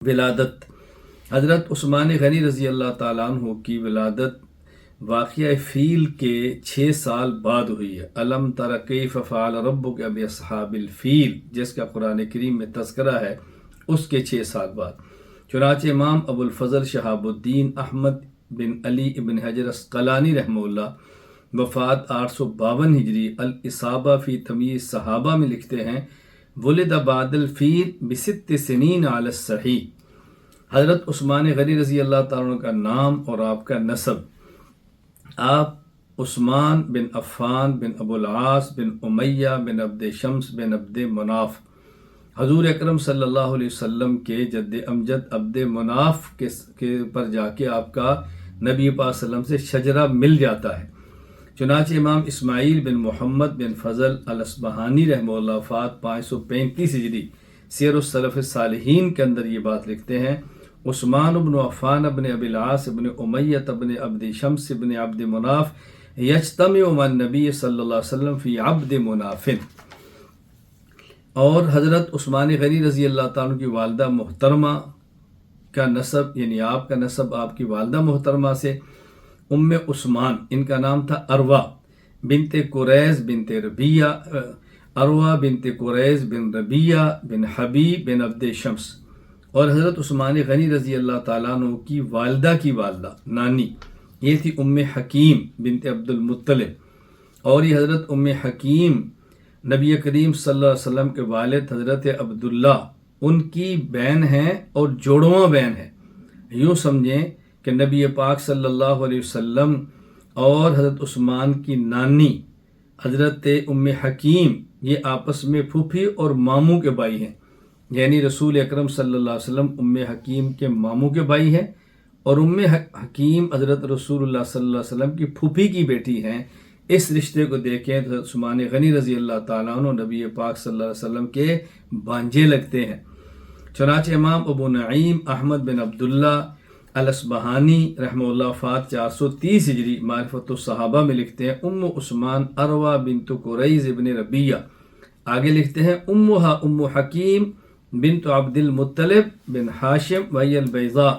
ولادت حضرت عثمان غنی رضی اللہ تعالیٰ عنہ کی ولادت واقعہ فیل کے 6 سال بعد ہوئی ہے۔ الم تر کیف فعل ربک باصحاب الفیل جس کا قرآن کریم میں تذکرہ ہے، اس کے 6 سال بعد چنانچہ امام ابو الفضل شہاب الدین احمد بن علی ابن حجر عسقلانی رحمہ اللہ وفات 852 ہجری الاصابہ فی تمییز صحابہ میں لکھتے ہیں، ولد بعد الفیل ب6 سنین علی الصحیح۔ حضرت عثمان غنی رضی اللہ تعالیٰ عنہ کا نام اور آپ کا نسب، آپ عثمان بن عفان بن ابو العاص بن امیہ بن عبد شمس بن عبد مناف، حضور اکرم صلی اللہ علیہ وسلم کے جد امجد عبد مناف کے پر جا کے آپ کا نبی پاک صلی اللہ علیہ وسلم سے شجرہ مل جاتا ہے۔ چنانچہ امام اسماعیل بن محمد بن فضل الاصبہانی رحمہ اللہ وفات 535 ہجری سیر السلف الصالحین کے اندر یہ بات لکھتے ہیں، عثمان بن عفان بن ابی العاص بن امیہ بن عبد شمس بن عبد مناف یجتمع مع النبی صلی اللہ علیہ وسلم فی عبد مناف۔ اور حضرت عثمان غنی رضی اللہ تعالیٰ کی والدہ محترمہ کا نسب، یعنی آپ کا نسب آپ کی والدہ محترمہ سے ام عثمان، ان کا نام تھا اروا بنت قریظ بنت ربیہ، اروا بنت قریظ بن ربیہ بن حبیب بن عبد شمس۔ اور حضرت عثمان غنی رضی اللہ تعالیٰ عنہ کی والدہ کی والدہ نانی یہ تھی ام حکیم بنت عبد المطلب، اور یہ حضرت ام حکیم نبی کریم صلی اللہ علیہ وسلم کے والد حضرت عبداللہ ان کی بہن ہیں اور جوڑواں بہن ہے۔ یوں سمجھیں کہ نبی پاک صلی اللہ علیہ وسلم اور حضرت عثمان کی نانی حضرت ام حکیم یہ آپس میں پھوپھی اور ماموں کے بھائی ہیں، یعنی رسول اکرم صلی اللہ علیہ وسلم ام حکیم کے ماموں کے بھائی ہیں، اور ام حکیم حضرت رسول اللہ صلی اللہ علیہ وسلم کی پھوپھی کی بیٹی ہیں۔ اس رشتے کو دیکھیں تو حضرت عثمان غنی رضی اللہ تعالیٰ عنہ نبی پاک صلی اللہ علیہ وسلم کے بانجے لگتے ہیں۔ چنانچہ امام ابو نعیم احمد بن عبداللہ الاصبہانی رحمہ اللہ وفات 430 ہجری معرفت الصحابہ میں لکھتے ہیں، ام عثمان اروا بنت قریظ ابن ربیہ، آگے لکھتے ہیں امہا ام حکیم بنت عبد المطلب بن ہاشم وہی البیضاء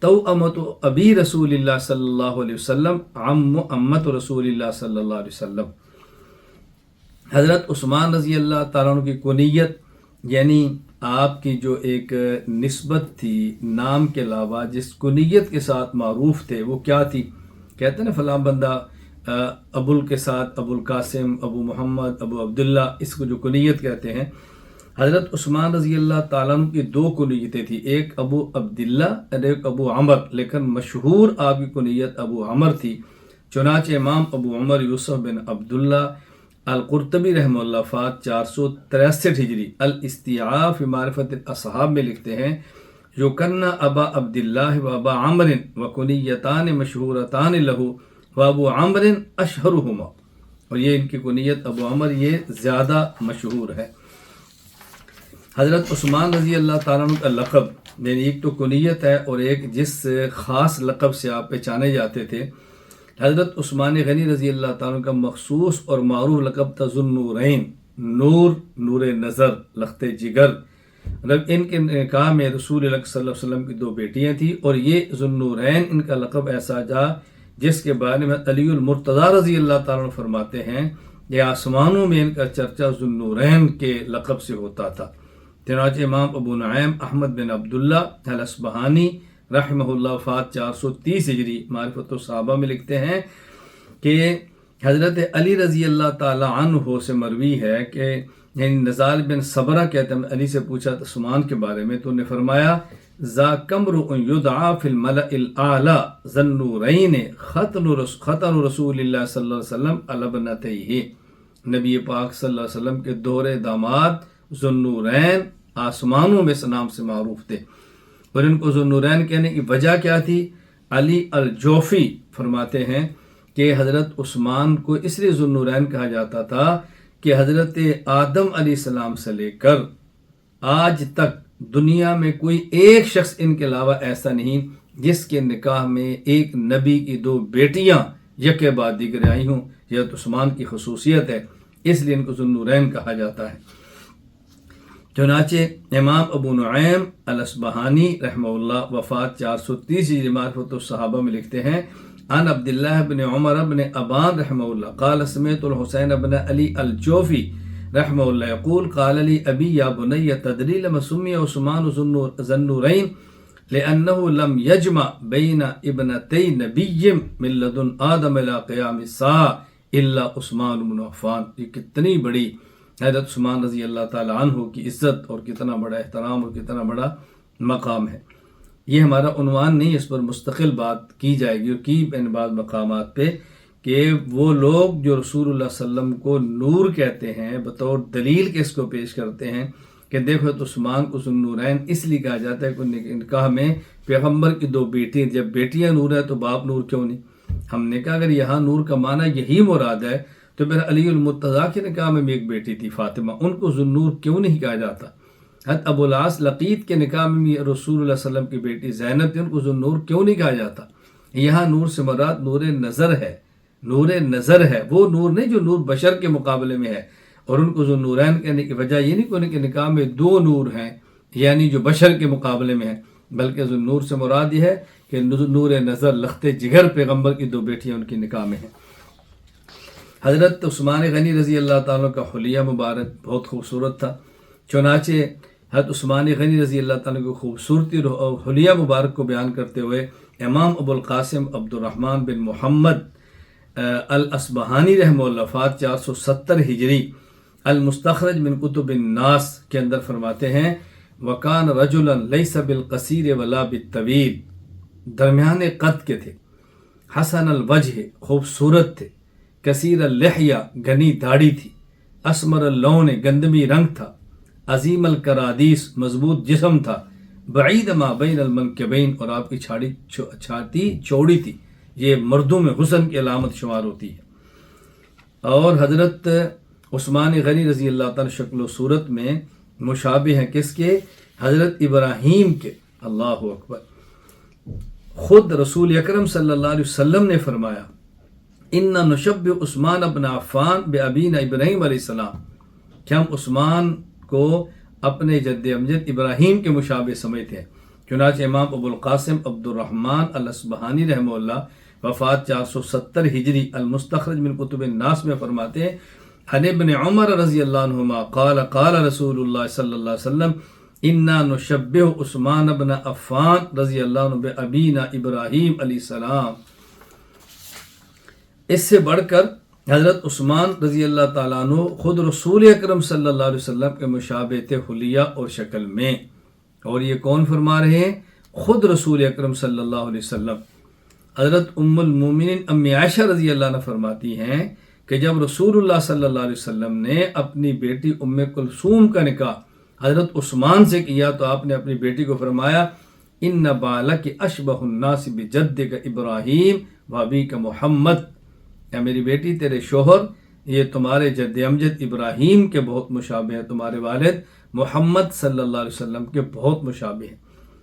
توأمۃ ابی رسول اللہ صلی اللہ علیہ وسلم امت رسول اللہ صلی اللہ علیہ وسلم۔ حضرت عثمان رضی اللہ تعالیٰ عنہ کی کنیت، یعنی آپ کی جو ایک نسبت تھی نام کے علاوہ جس کنیت کے ساتھ معروف تھے وہ کیا تھی؟ کہتے ہیں نا فلاں بندہ ابو کے ساتھ ابو القاسم، ابو محمد، ابو عبداللہ، اس کو جو کنیت کہتے ہیں۔ حضرت عثمان رضی اللہ تعالیٰ عنہ کی 2 کنیتیں تھیں، ایک ابو عبداللہ اور ایک ابو عمر، لیکن مشہور آپ کی کنیت ابو عمر تھی۔ چنانچہ امام ابو عمر یوسف بن عبداللہ القرطبی رحمہ اللہ وفات 463 ہجری الاستیعاب فی معرفت الاصحاب میں لکھتے ہیں، یکن ابا عبداللہ و ابا عمر و کنیتان مشہورتان لہو و ابو عمر اشہرہما، اور یہ ان کی کنیت ابو عمر یہ زیادہ مشہور ہے۔ حضرت عثمان رضی اللہ تعالیٰ عنہ کا لقب، یعنی ایک تو کنیت ہے اور ایک جس خاص لقب سے آپ پہچانے جاتے تھے، حضرت عثمان غنی رضی اللہ تعالیٰ عنہ کا مخصوص اور معروف لقب تھا ذوالنورین، نور نظر لخت جگر۔ ان کے نکاح میں رسول اللہ صلی اللہ علیہ وسلم کی 2 بیٹیاں تھیں، اور یہ ذوالنورین ان کا لقب ایسا جا جس کے بارے میں علی المرتضیٰ رضی اللہ تعالیٰ عنہ فرماتے ہیں کہ آسمانوں میں ان کا چرچا ذوالنورین کے لقب سے ہوتا تھا۔ چنانچہ امام ابو نعیم احمد بن عبداللہ الاصبہانی رحمہ اللہ وفات 430 ہجری معرفت الصحابہ میں لکھتے ہیں کہ حضرت علی رضی اللہ تعالی عنہ سے مروی ہے کہ یعنی نزال بن صبرہ کہتے ہیں، علی سے پوچھا تھا عثمان کے بارے میں تو انہوں نے فرمایا، ذا کمر یدعا فی الملأ الاعلی ذوالنورین ختن رسول اللہ صلی اللہ علیہ وسلم علی ابنتیہ، نبی پاک صلی اللہ علیہ وسلم کے دوہرے داماد ذوالنورین آسمانوں میں اس نام سے معروف تھے۔ اور ان کو ذوالنورین کہنے کی وجہ کیا تھی؟ علی الجوفی فرماتے ہیں کہ حضرت عثمان کو اس لیے ذوالنورین کہا جاتا تھا کہ حضرت آدم علیہ السلام سے لے کر آج تک دنیا میں کوئی ایک شخص ان کے علاوہ ایسا نہیں جس کے نکاح میں ایک نبی کی 2 بیٹیاں یکے بعد دیگر آئی ہوں۔ یہ عثمان کی خصوصیت ہے، اس لیے ان کو ذوالنورین کہا جاتا ہے۔ چنانچہ امام ابو نعیم الاصبہانی رحمہ اللہ وفات 430 ہجری معرفت الصحابہ میں لکھتے ہیں عن عبداللہ بن عمر بن ابان رحمہ اللہ قال سمعت الحسین بن علی الجوفی رحمہ اللہ یقول قال لی ابی یا بنی تدری لما سمی عثمان ذو النورین لأنه لم يجمع بين ابنتي نبي من لدن آدم إلى قیام الساعة الا عثمان بن عفان. یہ کتنی بڑی حضرت عثمان رضی اللہ تعالیٰ عنہ کی عزت اور کتنا بڑا احترام اور کتنا بڑا مقام ہے. یہ ہمارا عنوان نہیں، اس پر مستقل بات کی جائے گی اور کی ان بعض مقامات پہ کہ وہ لوگ جو رسول اللہ صلی اللہ علیہ وسلم کو نور کہتے ہیں بطور دلیل کے اس کو پیش کرتے ہیں کہ دیکھو تو عثمان کو ذو النورین اس لیے کہا جاتا ہے کہ نکاح میں پیغمبر کی 2 بیٹی، جب بیٹیاں نور ہے تو باپ نور کیوں نہیں؟ ہم نے کہا اگر یہاں نور کا معنی یہی مراد ہے تو پھر علی المرتضیٰ کے نکاح میں بھی ایک بیٹی تھی فاطمہ، ان کو ذو النور کیوں نہیں کہا جاتا؟ حضرت ابو العاص لقیط کے نکاح میں بھی رسول اللہ صلی اللہ علیہ وسلم کی بیٹی زینب تھی، ان کو ذو النور کیوں نہیں کہا جاتا؟ یہاں نور سے مراد نور نظر ہے، نور نظر ہے، وہ نور نہیں جو نور بشر کے مقابلے میں ہے. اور ان کو ذو النورین کہنے کی وجہ یہ نہیں کہ ان کے نکاح میں 2 نور ہیں یعنی جو بشر کے مقابلے میں ہیں، بلکہ ذو النور سے مراد یہ ہے کہ نور نظر لخت جگر پیغمبر کی 2 بیٹیاں ان کی نکاح میں ہیں. حضرت عثمان غنی رضی اللہ تعالیٰ کا حلیہ مبارک بہت خوبصورت تھا. چنانچہ حضرت عثمان غنی رضی اللہ تعالیٰ کی خوبصورتی اور حلیہ مبارک کو بیان کرتے ہوئے امام ابو القاسم عبد الرحمن بن محمد الاصبہانی رحمہ اللہ وفات 470 ہجری المستخرج من کتب الناس کے اندر فرماتے ہیں وکان رجلا لیس بالقصیر ولا بالطویل، درمیان قد کے تھے، حسن الوجہ خوبصورت تھے، کثیر اللحیہ گھنی داڑھی تھی، اسمر اللون گندمی رنگ تھا، عظیم الکرادیس مضبوط جسم تھا، بعید ما بین المنکبین اور آپ کی چھاتی چوڑی تھی. یہ مردوں میں حسن کی علامت شمار ہوتی ہے. اور حضرت عثمان غنی رضی اللہ تعالیٰ شکل و صورت میں مشابہ ہیں کس کے؟ حضرت ابراہیم کے. اللہ اکبر. خود رسول اکرم صلی اللہ علیہ وسلم نے فرمایا ان نشبہ عثمان ابن عفان بابینا ابراہیم علیہ السلام، کہ ہم عثمان کو اپنے جد امجد ابراہیم کے مشابہ سمجھتے ہیں. چنانچہ امام ابو القاسم عبد الرحمن الاصبہانی رحمہ اللہ وفات 470 ہجری المستخرج من کتب الناس میں فرماتے ہیں عن ابن عمر رضی اللہ عنہما قال قال رسول اللہ صلی اللہ علیہ وسلم انا نشبہ عثمان بن عفان رضی اللہ عنہ بابینا ابراہیم علیہ السلام. اس سے بڑھ کر حضرت عثمان رضی اللہ تعالیٰ عنہ خود رسول اکرم صلی اللہ علیہ وسلم کے مشابہ تھے حلیہ اور شکل میں. اور یہ کون فرما رہے ہیں؟ خود رسول اکرم صلی اللہ علیہ وسلم. حضرت ام المومنین امی عائشہ رضی اللہ عنہ فرماتی ہیں کہ جب رسول اللہ صلی اللہ علیہ وسلم نے اپنی بیٹی ام کلثوم کا نکاح حضرت عثمان سے کیا تو آپ نے اپنی بیٹی کو فرمایا ان بالک اشبہ الناس بجدک ابراہیم وابیک محمد، یا میری بیٹی تیرے شوہر یہ تمہارے جد امجد ابراہیم کے بہت مشابہ ہیں، تمہارے والد محمد صلی اللہ علیہ وسلم کے بہت مشابہ ہیں.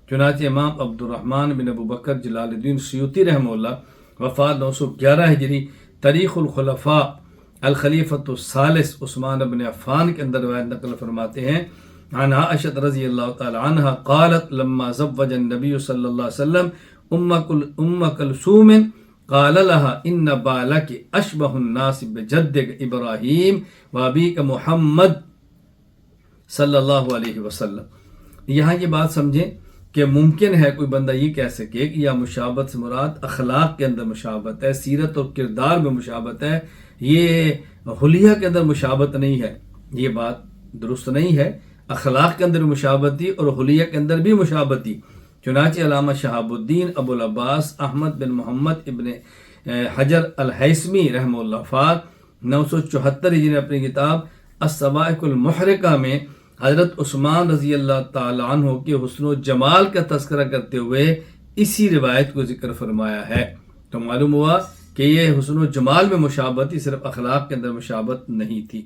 چنانچہ امام عبد الرحمن بن ابو بکر جلال الدین سیوطی رحمہ اللہ وفات 911 ہجری تاریخ الخلفاء الخلیفۃ الثالث عثمان بن عفان کے اندر روایت نقل فرماتے ہیں عن عائشہ رضی اللہ تعالی عنہا قالت لما زوج النبی صلی اللہ علیہ وسلم ام کلثوم قال لها ان بالک اشبہ الناس بجدک ابراہیم وابیک محمد صلی اللہ علیہ وسلم. یہاں یہ بات سمجھیں کہ ممکن ہے کوئی بندہ یہ کہہ سکے کہ یا مشابہت سے مراد اخلاق کے اندر مشابہت ہے، سیرت اور کردار میں مشابہت ہے، یہ حلیہ کے اندر مشابہت نہیں ہے. یہ بات درست نہیں ہے. اخلاق کے اندر مشابہت تھی اور حلیہ کے اندر بھی مشابہت تھی. چنانچہ علامہ شہاب الدین ابو العباس احمد بن محمد ابن حجر الہیثمی رحمہ اللہ فات 974 ہجری اپنی کتاب الصواعق المحرقہ میں حضرت عثمان رضی اللہ تعالی عنہ کے حسن و جمال کا تذکرہ کرتے ہوئے اسی روایت کو ذکر فرمایا ہے. تو معلوم ہوا کہ یہ حسن و جمال میں مشابہت صرف اخلاق کے اندر مشابہت نہیں تھی.